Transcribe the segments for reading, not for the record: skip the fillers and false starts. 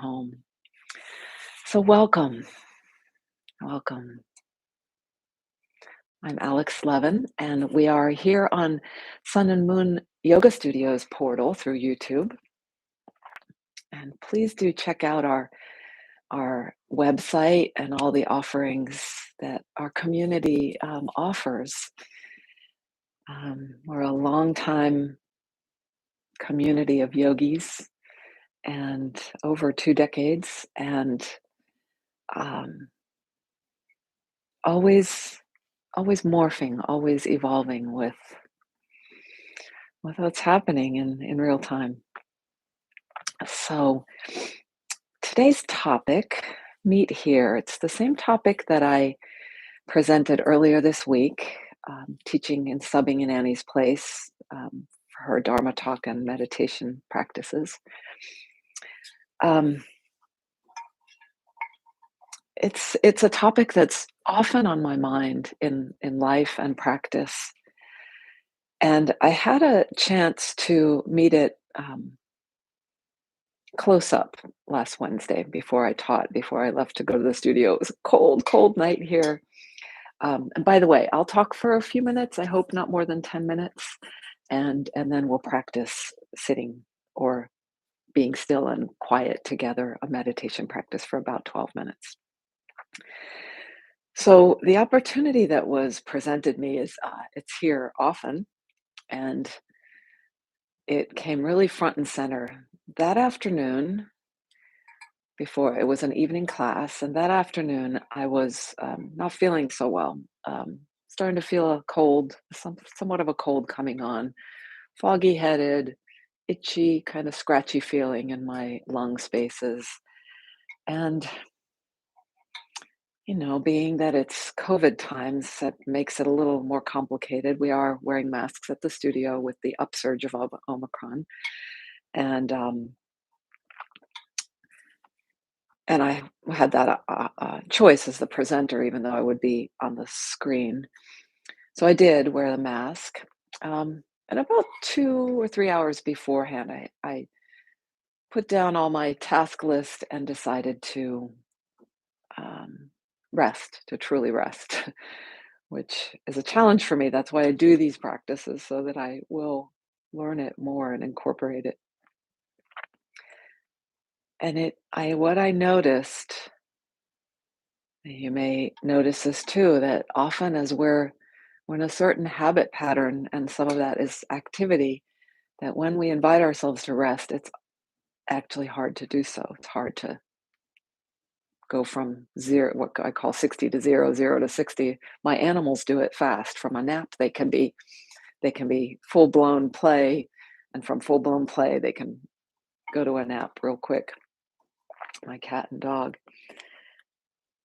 home. So, welcome. Welcome. I'm Alex Levin, and we are here on Sun and Moon Yoga Studios portal through YouTube. And please do check out our website and all the offerings that our community offers. We're a long time community of yogis and over 2 decades, and um, always morphing, always evolving with what's happening in real time. So today's topic, meet here. It's the same topic that I presented earlier this week, teaching and subbing in Annie's place for her Dharma talk and meditation practices. It's a topic that's often on my mind in life and practice. And I had a chance to meet it close up last Wednesday before I left to go to the studio. It was a cold, cold night here. And by the way, I'll talk for a few minutes. I hope not more than 10 minutes. And then we'll practice sitting or being still and quiet together, a meditation practice for about 12 minutes. So the opportunity that was presented me is it's here often, and it came really front and center that afternoon. Before it was an evening class, and that afternoon I was not feeling so well. Starting to feel a cold, somewhat of a cold coming on, foggy headed, itchy, kind of scratchy feeling in my lung spaces. And being that it's COVID times, that makes it a little more complicated. We are wearing masks at the studio with the upsurge of Omicron. And I had that choice as the presenter, even though I would be on the screen. So I did wear the mask. And about 2 or 3 hours beforehand, I put down all my task list and decided to rest, to truly rest, which is a challenge for me. That's why I do these practices, so that I will learn it more and incorporate it. And what I noticed, you may notice this too, that often as we're in a certain habit pattern, and some of that is activity, that when we invite ourselves to rest, it's actually hard to do so. It's hard to go from zero, what I call 60 to zero, zero to 60. My animals do it fast. From a nap, they can be full-blown play, and from full-blown play, they can go to a nap real quick. My cat and dog.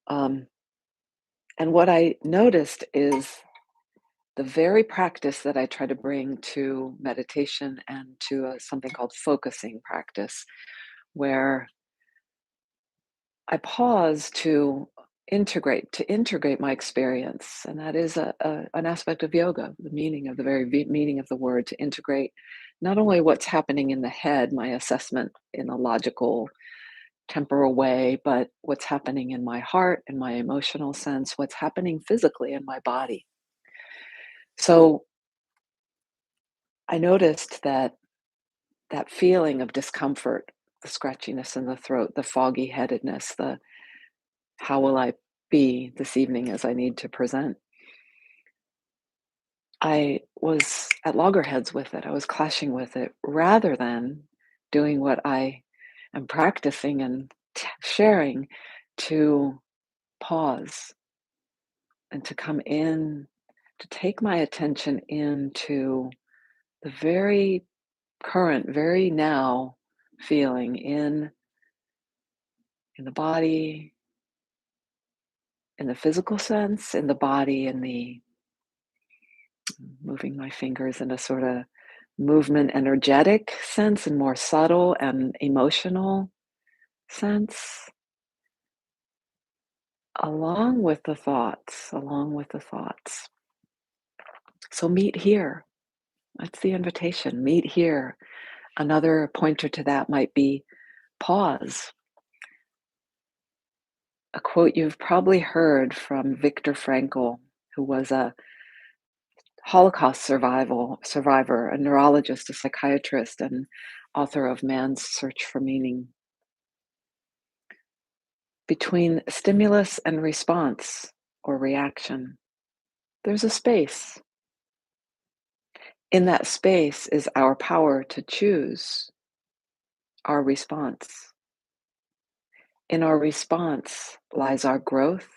And what I noticed is the very practice that I try to bring to meditation and to something called focusing practice, where I pause to integrate my experience. And that is an aspect of yoga, the meaning of the very meaning of the word, to integrate not only what's happening in the head, my assessment in a logical, temporal way, but what's happening in my heart, in my emotional sense, what's happening physically in my body. So I noticed that feeling of discomfort, the scratchiness in the throat, the foggy headedness, the how will I be this evening as I need to present? I was at loggerheads with it. I was clashing with it rather than doing what I am practicing and sharing, to pause and to come in, to take my attention into the very current, very now feeling in the body, in the physical sense, in the body, in the moving my fingers in a sort of movement, energetic sense, and more subtle and emotional sense, along with the thoughts, So meet here. That's the invitation. Meet here. Another pointer to that might be pause. a quote you've probably heard from Viktor Frankl, who was a Holocaust survivor, a neurologist, a psychiatrist, and author of Man's Search for Meaning. Between stimulus and response or reaction, there's a space. In that space is our power to choose our response. In our response lies our growth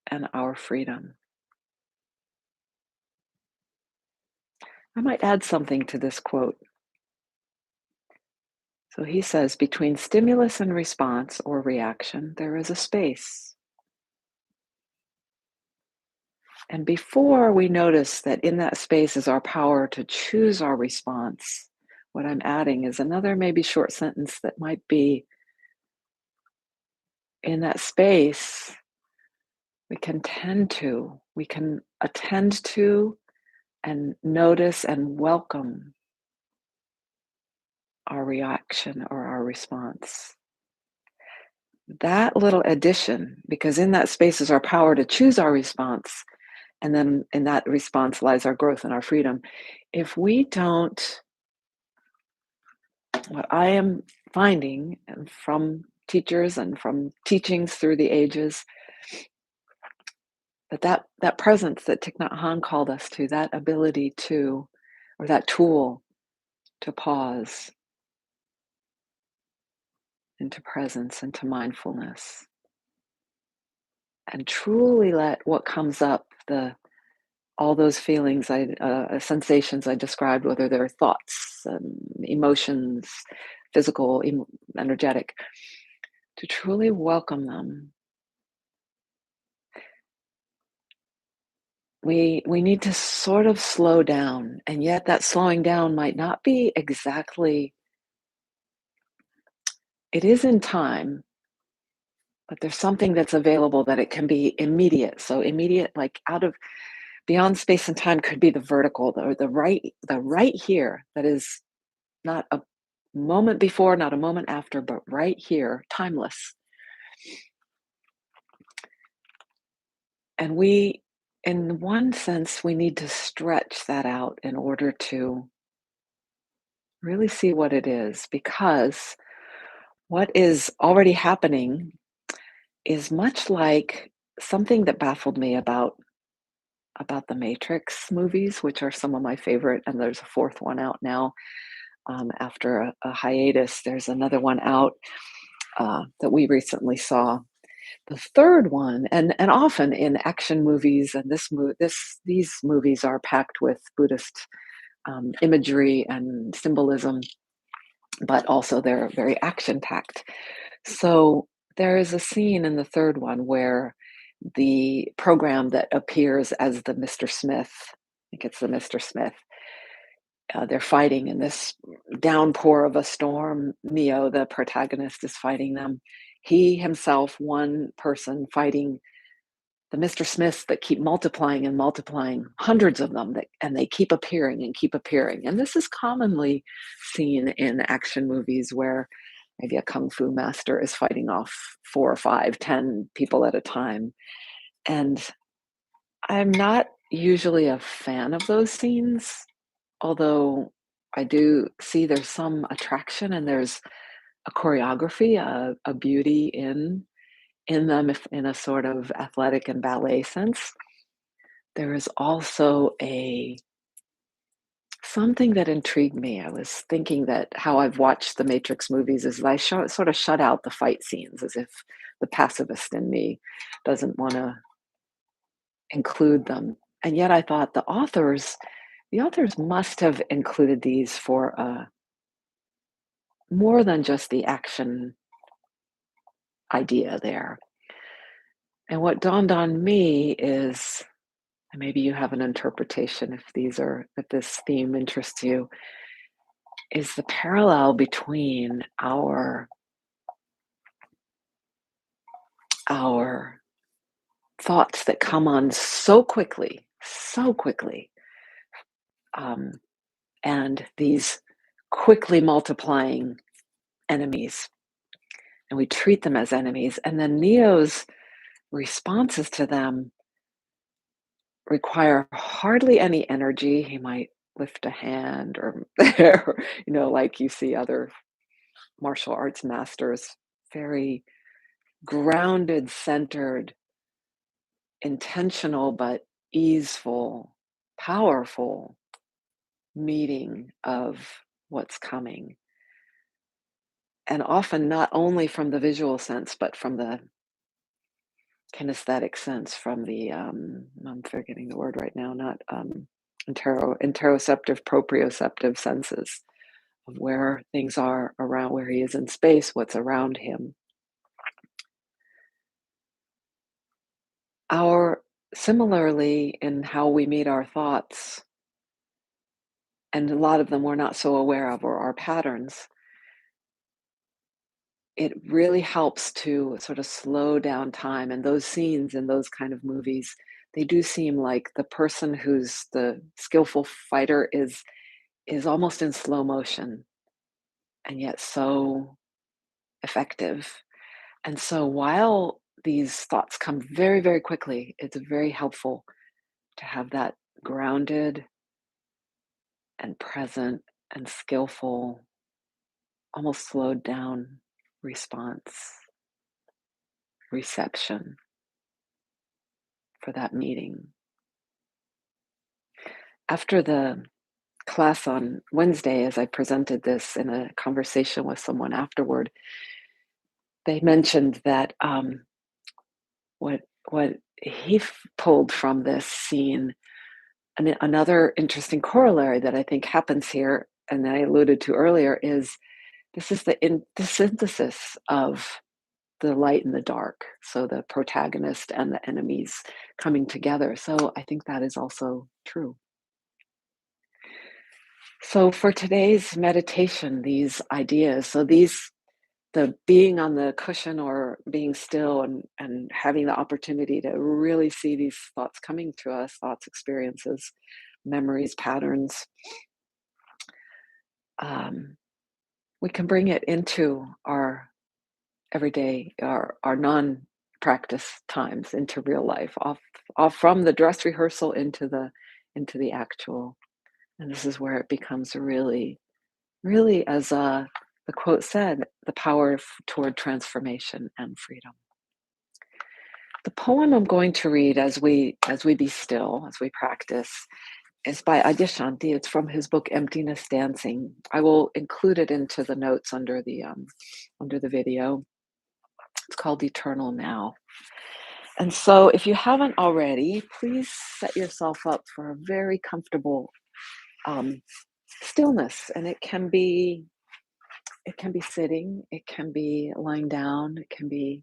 and our freedom. I might add something to this quote. So he says, between stimulus and response or reaction, there is a space. And before we notice that in that space is our power to choose our response, what I'm adding is another maybe short sentence that might be, in that space, we can attend to and notice and welcome our reaction or our response. That little addition, because in that space is our power to choose our response, and then in that response lies our growth and our freedom. If we don't, what I am finding from teachers and from teachings through the ages, that presence that Thich Nhat Hanh called us to, that ability to, or that tool to pause into presence, into mindfulness, and truly let what comes up, all those feelings, sensations I described, whether they're thoughts, emotions, physical, energetic, to truly welcome them. We need to sort of slow down, and yet that slowing down might not be exactly, it is in time, but there's something that's available that it can be immediate. So immediate, like out of beyond space and time, could be the vertical, or the right here, that is not a moment before, not a moment after, but right here, timeless. And we, in one sense, we need to stretch that out in order to really see what it is, because what is already happening is much like something that baffled me about the Matrix movies, which are some of my favorite, and there's a fourth one out now. After a hiatus, there's another one out that we recently saw. The third one, and often in action movies, and these movies are packed with Buddhist imagery and symbolism, but also they're very action packed. So there is a scene in the third one where the program that appears as the Mr. Smith, I think it's the Mr. Smith, they're fighting in this downpour of a storm. Neo, the protagonist, is fighting them. He himself, one person fighting the Mr. Smiths that keep multiplying and multiplying, hundreds of them, and they keep appearing and keep appearing. And this is commonly seen in action movies where maybe a kung fu master is fighting off 4 or 5, 10 people at a time. And I'm not usually a fan of those scenes, although I do see there's some attraction and there's a choreography, a beauty in them, if in a sort of athletic and ballet sense. There is also something that intrigued me. I was thinking that how I've watched the Matrix movies is I sort of shut out the fight scenes, as if the pacifist in me doesn't want to include them. And yet I thought the authors must have included these for more than just the action idea there. And what dawned on me is, and maybe you have an interpretation if this theme interests you, is the parallel between our thoughts that come on so quickly, um, and these quickly multiplying enemies. and we treat them as enemies. And then Neo's responses to them require hardly any energy. He might lift a hand or, like you see other martial arts masters, very grounded, centered, intentional, but easeful, powerful meeting of what's coming. And often not only from the visual sense, but from the kinesthetic sense, from the, I'm forgetting the word right now, not interoceptive, proprioceptive senses of where things are around, where he is in space, what's around him. Our Similarly, in how we meet our thoughts, and a lot of them we're not so aware of, or our patterns, it really helps to sort of slow down time. And those scenes in those kind of movies, they do seem like the person who's the skillful fighter is almost in slow motion, and yet so effective. And so while these thoughts come very, very quickly, it's very helpful to have that grounded and present and skillful, almost slowed down response, reception for that meeting. After the class on Wednesday, as I presented this in a conversation with someone afterward, they mentioned that what he pulled from this scene, and another interesting corollary that I think happens here, and that I alluded to earlier, is this is the synthesis of the light and the dark. So the protagonist and the enemies coming together. So I think that is also true. So for today's meditation, these ideas, the being on the cushion or being still, and having the opportunity to really see these thoughts coming to us, thoughts, experiences, memories, patterns, we can bring it into our everyday, our non-practice times, into real life, off from the dress rehearsal into the actual. And this is where it becomes really, really, as the quote said, the power toward transformation and freedom. The poem I'm going to read as we be still, as we practice, is by Adyashanti. It's from his book Emptiness Dancing. I will include it into the notes under the video. It's called Eternal Now. And so if you haven't already, please set yourself up for a very comfortable stillness. And it can be sitting, it can be lying down, it can be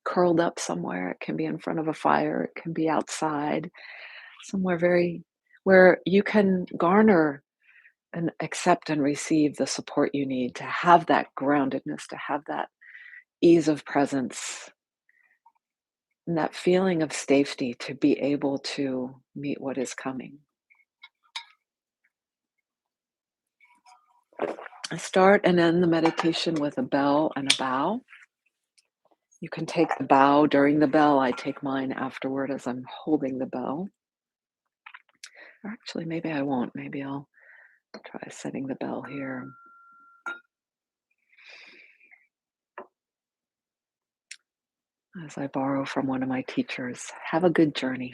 curled up somewhere, it can be in front of a fire, it can be outside, somewhere very where you can garner and accept and receive the support you need to have that groundedness, to have that ease of presence, and that feeling of safety to be able to meet what is coming. I start and end the meditation with a bell and a bow. You can take the bow during the bell. I take mine afterward as I'm holding the bell. Or actually, maybe I won't. Maybe I'll try setting the bell here. As I borrow from one of my teachers, have a good journey.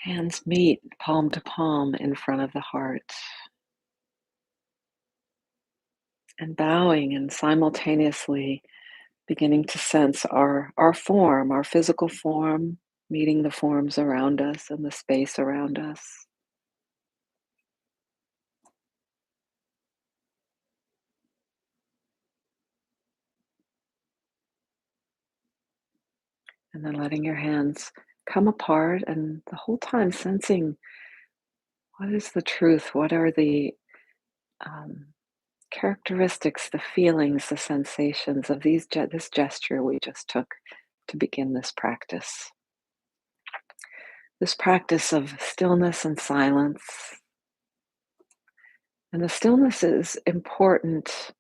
Hands meet palm to palm in front of the heart. And bowing and simultaneously beginning to sense our form, our physical form, meeting the forms around us and the space around us. And then letting your hands come apart, and the whole time sensing What is the truth? What are the um, characteristics, the feelings, the sensations of this gesture we just took to begin this practice? This practice of stillness and silence. And the stillness is important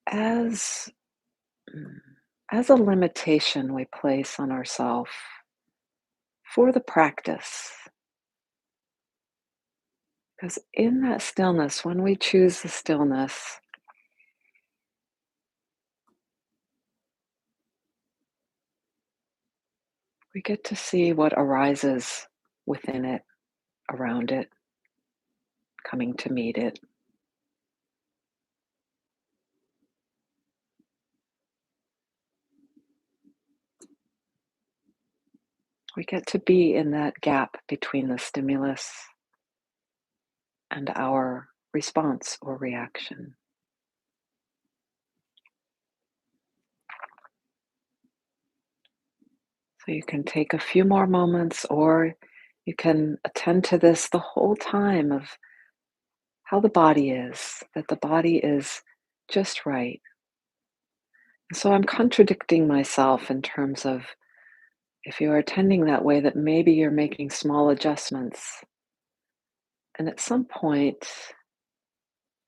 as, mm, as a limitation we place on ourselves for the practice. Because in that stillness, when we choose the stillness, we get to see what arises within it, around it, coming to meet it. We get to be in that gap between the stimulus and our response or reaction. So you can take a few more moments, or you can attend to this the whole time of how the body is, that the body is just right. So I'm contradicting myself in terms of if you are attending that way, that maybe you're making small adjustments. And at some point,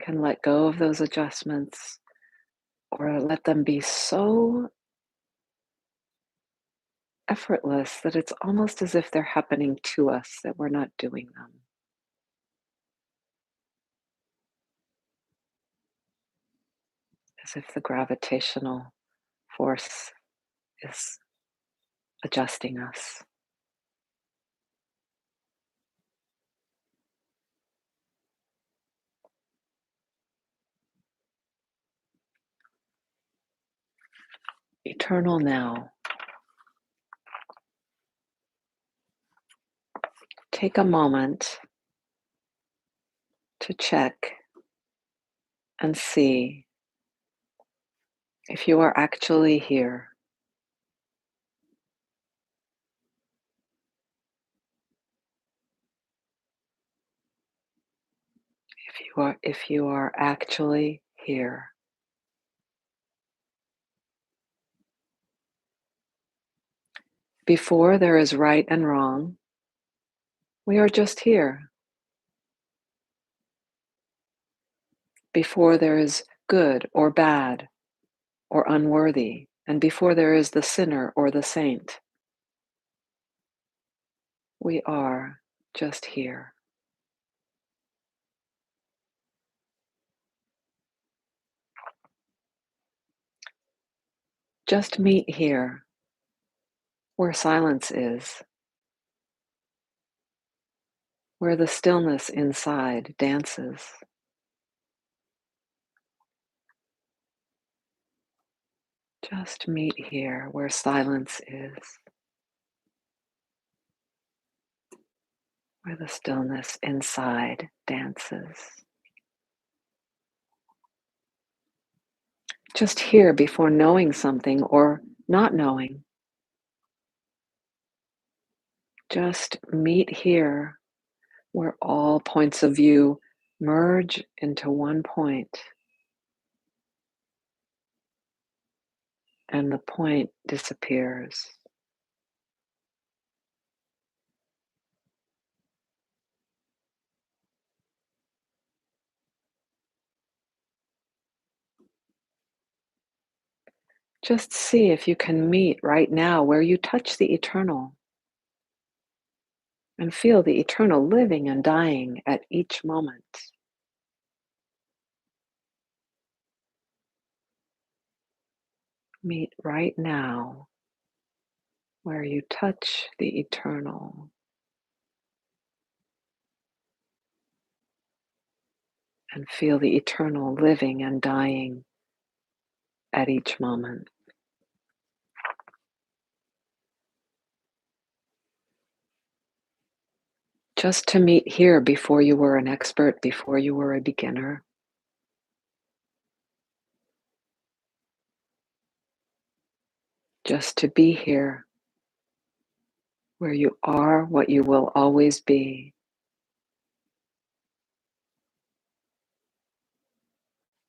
can let go of those adjustments or let them be so effortless that it's almost as if they're happening to us, that we're not doing them. As if the gravitational force is adjusting us. Eternal now. Take a moment to check and see if you are actually here. If you are actually here. Before there is right and wrong, we are just here. Before there is good or bad or unworthy, and before there is the sinner or the saint, we are just here. Just meet here, where silence is, where the stillness inside dances. Just meet here, where silence is, where the stillness inside dances. Just here before knowing something or not knowing. Just meet here, where all points of view merge into one point, and the point disappears. Just see if you can meet right now where you touch the eternal and feel the eternal living and dying at each moment. Meet right now where you touch the eternal and feel the eternal living and dying at each moment. Just to meet here before you were an expert, before you were a beginner. Just to be here where you are what you will always be,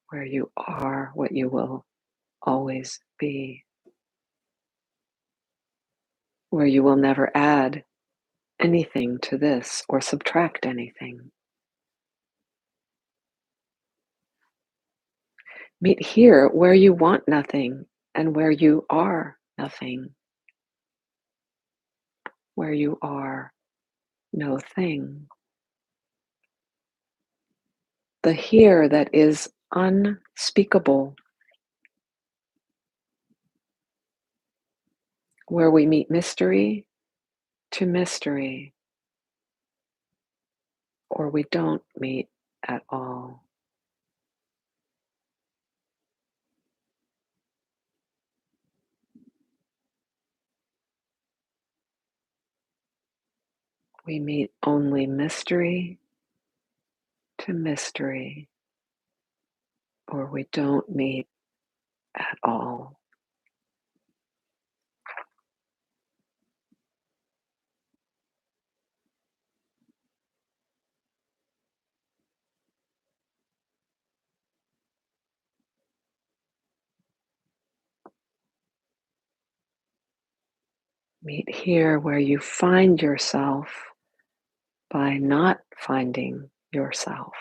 where you are what you will always be, where you will never add anything to this or subtract anything. Meet here where you want nothing and where you are nothing, where you are no thing. The here that is unspeakable, where we meet mystery to mystery, or we don't meet at all. We meet only mystery to mystery, or we don't meet at all. Meet here where you find yourself by not finding yourself.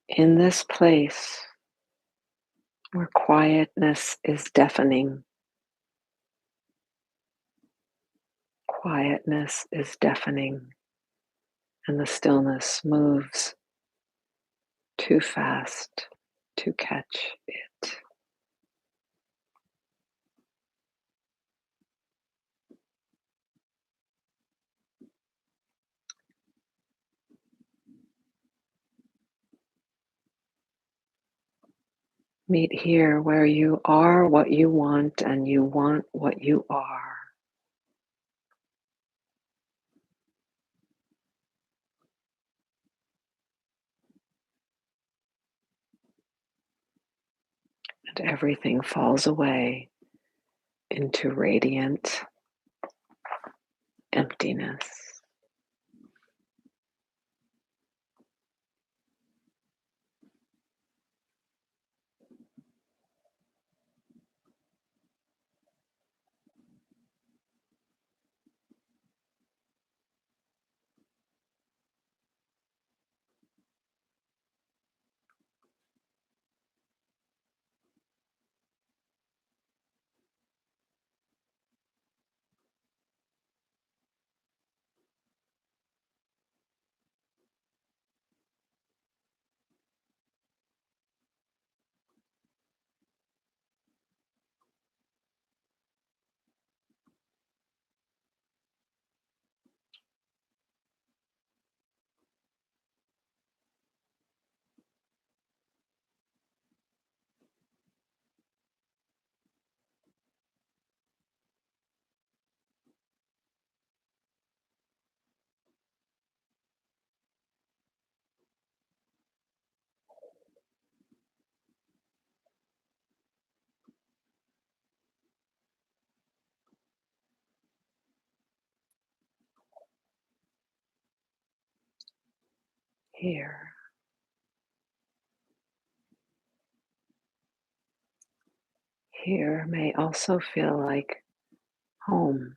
In this place where quietness is deafening, quietness is deafening, and the stillness moves too fast to catch it. Meet here where you are what you want and you want what you are. And everything falls away into radiant emptiness. Here, here may also feel like home,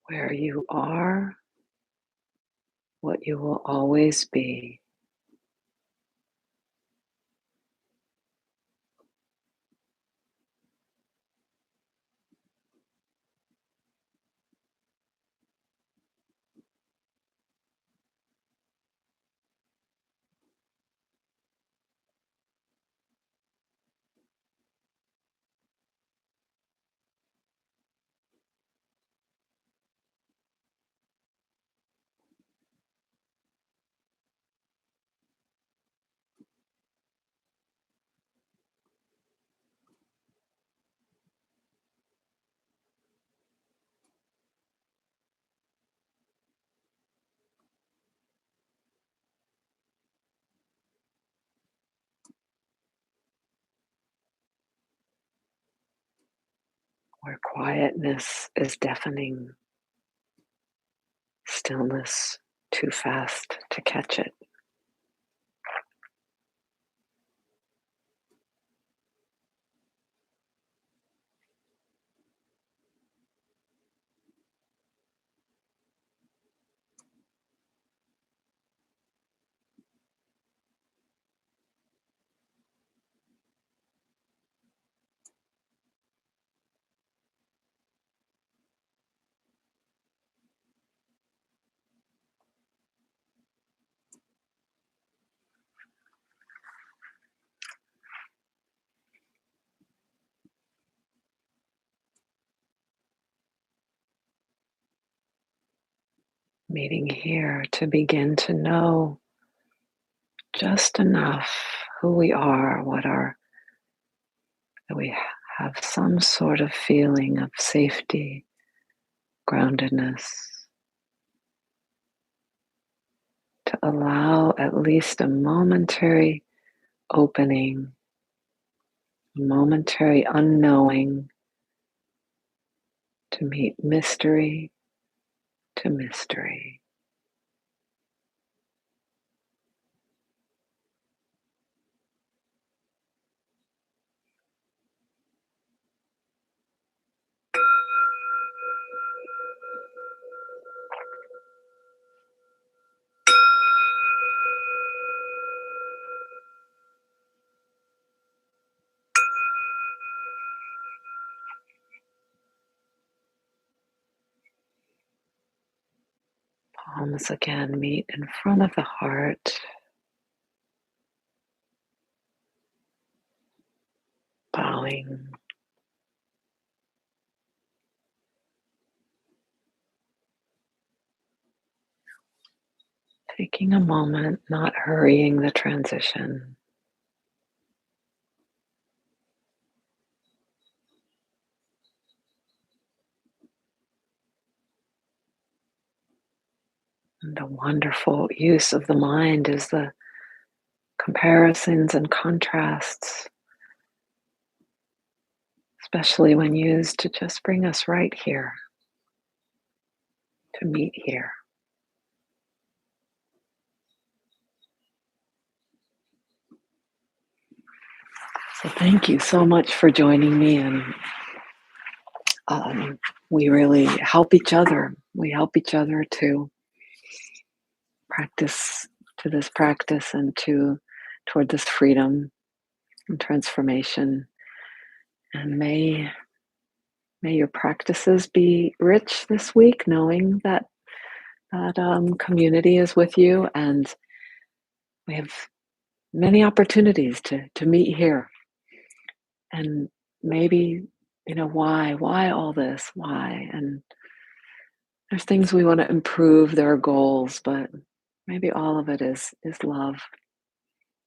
where you are what you will always be. where quietness is deafening, stillness too fast to catch it. Meeting here to begin to know just enough who we are, that we have some sort of feeling of safety, groundedness, to allow at least a momentary opening, a momentary unknowing to meet mystery to mystery. Palms again meet in front of the heart, bowing. Taking a moment, not hurrying the transition. And the wonderful use of the mind is the comparisons and contrasts, especially when used to just bring us right here, to meet here. So thank you so much for joining me, and we really help each other. We help each other to practice, to this practice, and toward this freedom and transformation. And may your practices be rich this week, knowing that community is with you, and we have many opportunities to meet here. And maybe, why all this? Why? And there's things we want to improve, there are goals, but maybe all of it is love.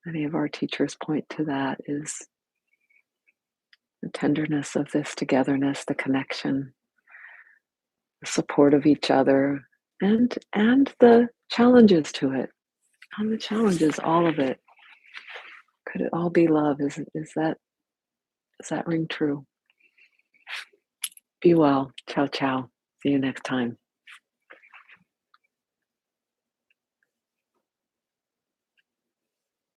Many of our teachers point to that, is the tenderness of this togetherness, the connection, the support of each other, and the challenges to it. And the challenges, all of it. Could it all be love? Does that ring true? Be well. Ciao, ciao. See you next time.